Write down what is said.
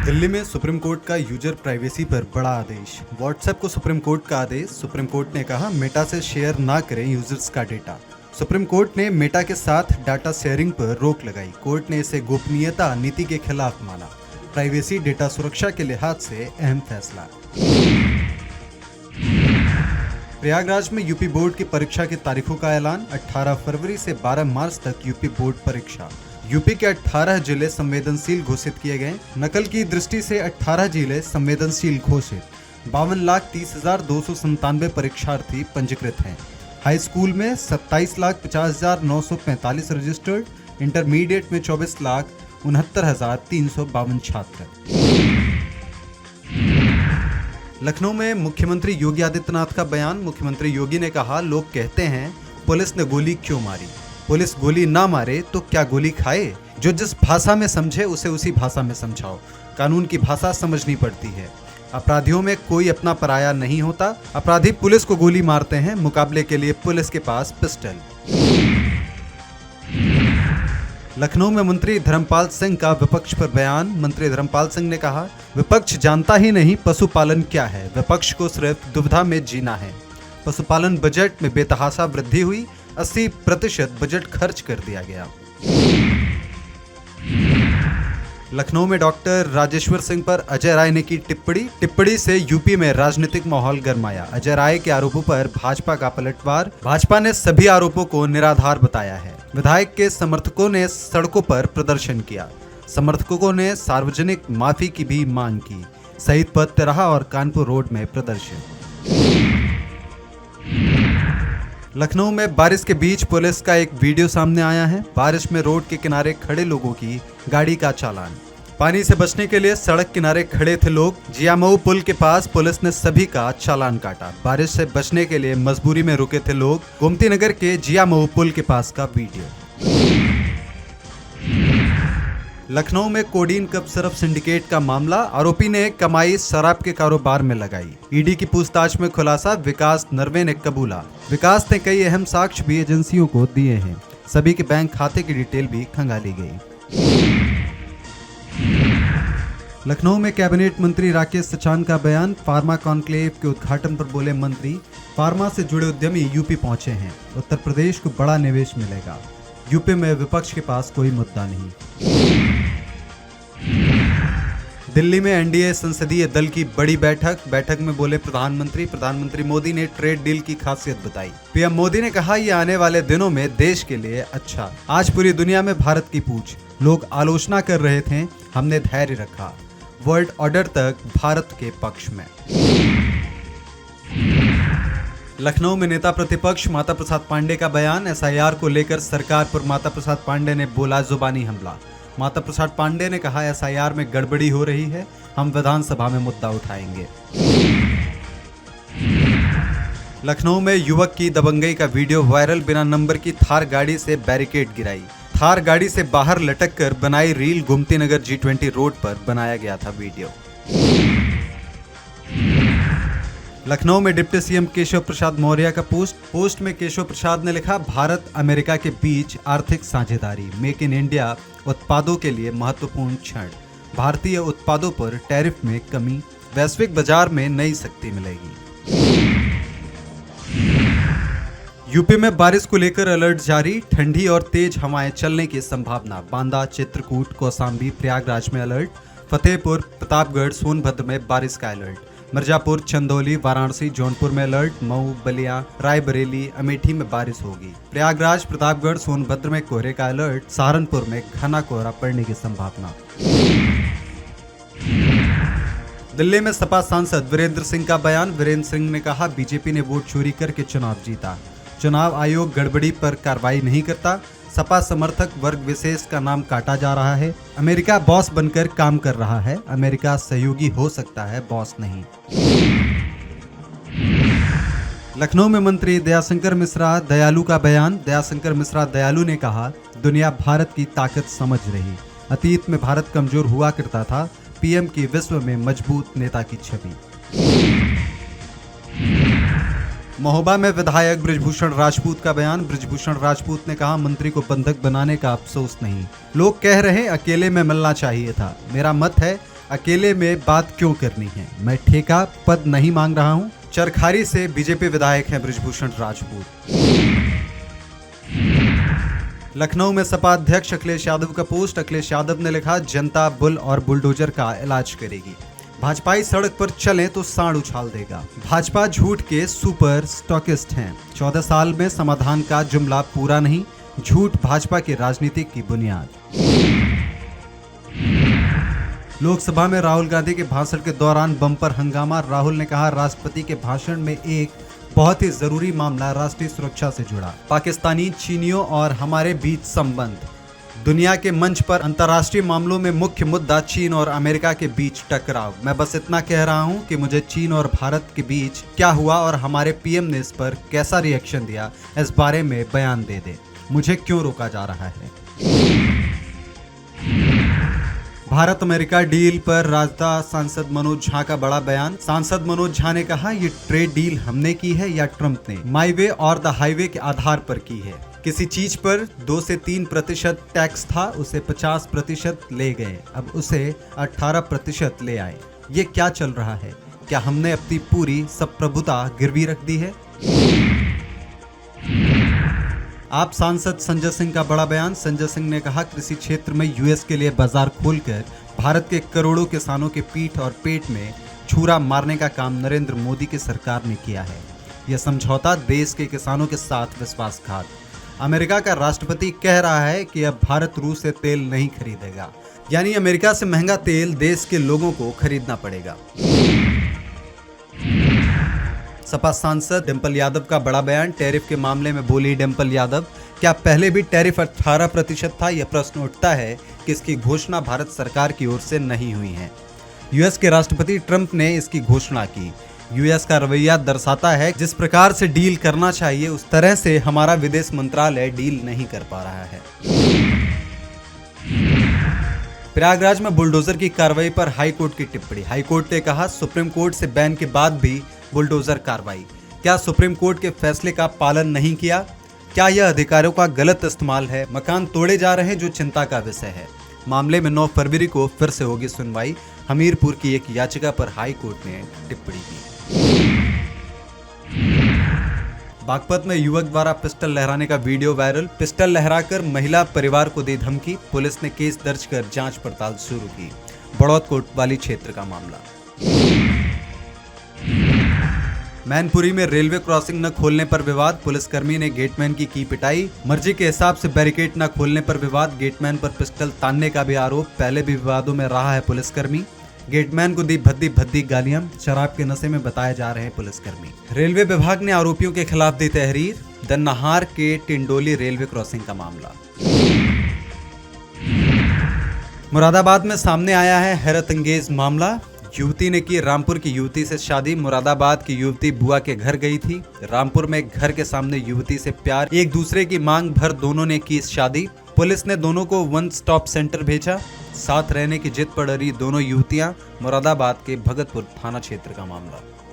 दिल्ली में supreme court का user privacy पर बड़ा आदेश। व्हाट्सएप को सुप्रीम कोर्ट का आदेश। सुप्रीम कोर्ट ने कहा मेटा से शेयर ना करें यूजर्स का डेटा। सुप्रीम कोर्ट ने मेटा के साथ डाटा शेयरिंग पर रोक लगाई। कोर्ट ने इसे गोपनीयता नीति के खिलाफ माना। प्राइवेसी डेटा सुरक्षा के लिहाज से अहम फैसला। प्रयागराज में यूपी बोर्ड की परीक्षा की तारीखों का ऐलान। 18 फरवरी से 12 मार्च तक यूपी बोर्ड परीक्षा। यूपी के 18 जिले संवेदनशील घोषित किए गए। नकल की दृष्टि से 18 जिले संवेदनशील घोषित। 52,30,297 परीक्षार्थी पंजीकृत हैं। हाई स्कूल में 27,50,945 रजिस्टर्ड। इंटरमीडिएट में 24,69,352 छात्र। लखनऊ में मुख्यमंत्री योगी आदित्यनाथ का बयान। मुख्यमंत्री योगी ने कहा लोग कहते हैं पुलिस ने गोली क्यों मारी। पुलिस गोली ना मारे तो क्या गोली खाए। जो जिस भाषा में समझे उसे उसी भाषा में समझाओ। कानून की भाषा समझनी पड़ती है। अपराधियों में कोई अपना पराया नहीं होता। अपराधी पुलिस को गोली मारते हैं, मुकाबले के लिए पुलिस के पास पिस्टल। लखनऊ में मंत्री धर्मपाल सिंह का विपक्ष पर बयान। मंत्री धर्मपाल सिंह ने कहा विपक्ष जानता ही नहीं पशुपालन क्या है। विपक्ष को सिर्फ दुविधा में जीना है। पशुपालन बजट में बेतहाशा वृद्धि हुई। 80% बजट खर्च कर दिया गया। लखनऊ में डॉक्टर राजेश्वर सिंह पर अजय राय ने की टिप्पणी से यूपी में राजनीतिक माहौल गरमाया। अजय राय के आरोपों पर भाजपा का पलटवार। भाजपा ने सभी आरोपों को निराधार बताया है। विधायक के समर्थकों ने सड़कों पर प्रदर्शन किया। समर्थकों ने सार्वजनिक माफी की भी मांग की। शहीद पथ तिराहा और कानपुर रोड में प्रदर्शन। लखनऊ में बारिश के बीच पुलिस का एक वीडियो सामने आया है। बारिश में रोड के किनारे खड़े लोगों की गाड़ी का चालान। पानी से बचने के लिए सड़क किनारे खड़े थे लोग। जियामऊ पुल के पास पुलिस ने सभी का चालान काटा। बारिश से बचने के लिए मजबूरी में रुके थे लोग। गोमती नगर के जियामऊ पुल के पास का वीडियो। लखनऊ में कोडीन कप सिरप सिंडिकेट का मामला। आरोपी ने कमाई शराब के कारोबार में लगाई। ईडी की पूछताछ में खुलासा। विकास नरवे ने कबूला। विकास ने कई अहम साक्ष्य भी एजेंसियों को दिए हैं। सभी के बैंक खाते की डिटेल भी खंगाली गई। लखनऊ में कैबिनेट मंत्री राकेश सचान का बयान। फार्मा कॉन्क्लेव के उद्घाटन पर बोले मंत्री फार्मा से जुड़े उद्यमी यूपी पहुंचे हैं। उत्तर प्रदेश को बड़ा निवेश मिलेगा। यूपी में विपक्ष के पास कोई मुद्दा नहीं। दिल्ली में एनडीए संसदीय दल की बड़ी बैठक में बोले प्रधानमंत्री मोदी ने ट्रेड डील की खासियत बताई। पीएम मोदी ने कहा यह आने वाले दिनों में देश के लिए अच्छा। आज पूरी दुनिया में भारत की पूछ। लोग आलोचना कर रहे थे, हमने धैर्य रखा। वर्ल्ड ऑर्डर तक भारत के पक्ष में। लखनऊ में नेता प्रतिपक्ष माता प्रसाद पांडे का बयान। एसआईआर को लेकर सरकार पर माता प्रसाद पांडे ने बोला जुबानी हमला। माता प्रसाद पांडे ने कहा एसआईआर में गड़बड़ी हो रही है, हम विधानसभा में मुद्दा उठाएंगे। लखनऊ में युवक की दबंगई का वीडियो वायरल। बिना नंबर की थार गाड़ी से बैरिकेड गिराई। थार गाड़ी से बाहर लटक कर बनाई reel. Gomti Nagar G20 road पर बनाया गया था वीडियो। लखनऊ में डिप्टी सीएम केशव प्रसाद मौर्य का पोस्ट में केशव प्रसाद ने लिखा भारत अमेरिका के बीच आर्थिक साझेदारी। मेक इन इंडिया उत्पादों के लिए महत्वपूर्ण क्षण। भारतीय उत्पादों पर टैरिफ में कमी। वैश्विक बाजार में नई शक्ति मिलेगी। यूपी में बारिश को लेकर अलर्ट जारी। ठंडी और तेज हवाएं चलने की संभावना। बांदा, चित्रकूट, कौशाम्बी, प्रयागराज में अलर्ट। फतेहपुर, प्रतापगढ़, सोनभद्र में बारिश का अलर्ट। मिर्जापुर, चंदौली, वाराणसी, जौनपुर में अलर्ट। मऊ, बलिया, रायबरेली, अमेठी में बारिश होगी। प्रयागराज, प्रतापगढ़, सोनभद्र में कोहरे का अलर्ट। सहारनपुर में घना कोहरा पड़ने की संभावना। दिल्ली में सपा सांसद वीरेंद्र सिंह का बयान। वीरेंद्र सिंह ने कहा बीजेपी ने वोट चोरी करके चुनाव जीता। चुनाव आयोग गड़बड़ी पर कार्रवाई नहीं करता। सपा समर्थक वर्ग विशेष का नाम काटा जा रहा है। अमेरिका बॉस बनकर काम कर रहा है। अमेरिका सहयोगी हो सकता है, बॉस नहीं। लखनऊ में मंत्री दयाशंकर मिश्रा दयालु का बयान। दयाशंकर मिश्रा दयालु ने कहा दुनिया भारत की ताकत समझ रही। अतीत में भारत कमजोर हुआ करता था। पीएम की विश्व में मजबूत नेता की छवि। महोबा में विधायक बृजभूषण राजपूत का बयान। बृजभूषण राजपूत ने कहा मंत्री को बंधक बनाने का अफसोस नहीं। लोग कह रहे अकेले में मिलना चाहिए था। मेरा मत है अकेले में बात क्यों करनी है, मैं ठेका पद नहीं मांग रहा हूं। चरखारी से बीजेपी विधायक हैं बृजभूषण राजपूत। लखनऊ में सपा अध्यक्ष अखिलेश यादव का पोस्ट। अखिलेश यादव ने लिखा, जनता बुल और बुलडोजर का इलाज करेगी। भाजपाई सड़क पर चले तो सांड उछाल देगा। भाजपा झूठ के सुपर स्टॉकिस्ट हैं। 14 साल में समाधान का जुमला पूरा नहीं, झूठ भाजपा की राजनीति की बुनियाद। लोकसभा में राहुल गांधी के भाषण के दौरान बम्पर हंगामा। राहुल ने कहा, राष्ट्रपति के भाषण में एक बहुत ही जरूरी मामला राष्ट्रीय सुरक्षा से जुड़ा। पाकिस्तानी, चीनियों और हमारे बीच संबंध। दुनिया के मंच पर अंतर्राष्ट्रीय मामलों में मुख्य मुद्दा चीन और अमेरिका के बीच टकराव। मैं बस इतना कह रहा हूं कि मुझे चीन और भारत के बीच क्या हुआ और हमारे पीएम ने इस पर कैसा रिएक्शन दिया, इस बारे में बयान दे दे। मुझे क्यों रोका जा रहा है। भारत अमेरिका डील पर राजदा सांसद मनोज झा का बड़ा बयान। सांसद मनोज झा ने कहा, ये ट्रेड डील हमने की है या ट्रंप ने। माई वे और द हाईवे के आधार पर की है। किसी चीज पर 2 से 3% टैक्स था, उसे 50% ले गए, अब उसे 18% ले आए। ये क्या चल रहा है? क्या हमने अपनी पूरी संप्रभुता गिरवी रख दी है? आप सांसद संजय सिंह का बड़ा बयान। संजय सिंह ने कहा, कृषि क्षेत्र में यूएस के लिए बाजार खोलकर भारत के करोड़ों किसानों के पीठ और पेट में छुरा मारने का काम नरेंद्र मोदी की सरकार ने किया है। यह समझौता देश के किसानों के साथ विश्वासघात। अमेरिका का राष्ट्रपति कह रहा है कि अब भारत रूस से तेल नहीं खरीदेगा, यानी अमेरिका से महंगा तेल देश के लोगों को खरीदना पड़ेगा। सपा सांसद डिंपल यादव का बड़ा बयान। टैरिफ के मामले में बोली डिंपल यादव, क्या पहले भी टैरिफ 18% था? यह प्रश्न उठता है कि इसकी घोषणा भारत सरकार की ओर से नहीं हुई है। यूएस के राष्ट्रपति ट्रंप ने इसकी घोषणा की। यूएस का रवैया दर्शाता है जिस प्रकार से डील करना चाहिए उस तरह से हमारा विदेश मंत्रालय डील नहीं कर पा रहा है। प्रयागराज में बुलडोजर की कार्रवाई पर हाईकोर्ट की टिप्पणी। हाईकोर्ट ने कहा, सुप्रीम कोर्ट से बैन के बाद भी बुलडोजर कार्रवाई। क्या सुप्रीम कोर्ट के फैसले का पालन नहीं किया? क्या यह अधिकारियों का गलत इस्तेमाल है? मकान तोड़े जा रहे हैं जो चिंता का विषय है। मामले में 9 फरवरी को फिर से होगी सुनवाई। हमीरपुर की एक याचिका पर हाई कोर्ट ने टिप्पणी की। बागपत में युवक द्वारा पिस्टल लहराने का वीडियो वायरल। पिस्टल लहराकर महिला परिवार को दी धमकी। पुलिस ने केस दर्ज कर जांच पड़ताल शुरू की। बड़ौत कोतवाली क्षेत्र का मामला। मैनपुरी में रेलवे क्रॉसिंग न खोलने पर विवाद। पुलिसकर्मी ने गेटमैन की पिटाई। मर्जी के हिसाब से बैरिकेड न खोलने पर विवाद। गेटमैन पर पिस्टल तानने का भी आरोप। पहले भी विवादों में रहा है पुलिसकर्मी। गेटमैन को दी भद्दी गालियां। शराब के नशे में बताए जा रहे हैं पुलिसकर्मी। रेलवे विभाग ने आरोपियों के खिलाफ दी तहरीर। दन्नाहार के टिंडोली रेलवे क्रॉसिंग का मामला। मुरादाबाद में सामने आया है हैरत अंगेज मामला। युवती ने की रामपुर की युवती से शादी। मुरादाबाद की युवती बुआ के घर गई थी। रामपुर में घर के सामने युवती से प्यार, एक दूसरे की मांग भर दोनों ने की शादी। पुलिस ने दोनों को 1 स्टॉप सेंटर भेजा। साथ रहने की जिद पर अड़ी दोनों युवतियां। मुरादाबाद के भगतपुर थाना क्षेत्र का मामला।